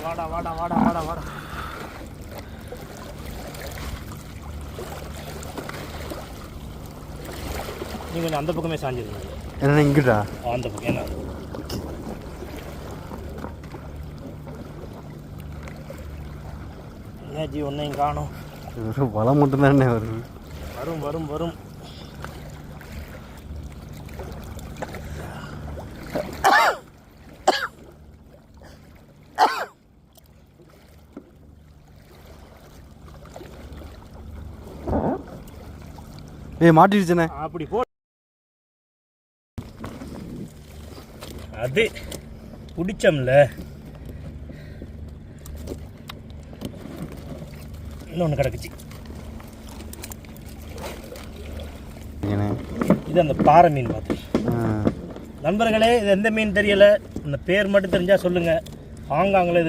வாடா வாடா வாடா வாடா வாடா. நீ கொஞ்சம் அந்த பக்கமே சாஞ்சிருங்க. என்ன இங்கிட்டா? அந்த பக்கம் என்ன ஜி ஒன்றையும் காணும். ஒரு வளம் மட்டும்தானே வருது. வரும் வரும் வரும். மாட்டிடுச்சுண்ணே. அப்படி போ. அது பிடிச்சோம்ல. இன்னொன்று கிடக்குச்சு. இது அந்த பாறை மீன் பார்த்து நண்பர்களே. இது எந்த மீன் தெரியலை, அந்த பேர் மட்டும் தெரிஞ்சால் சொல்லுங்கள். ஆங்காங்கில் இது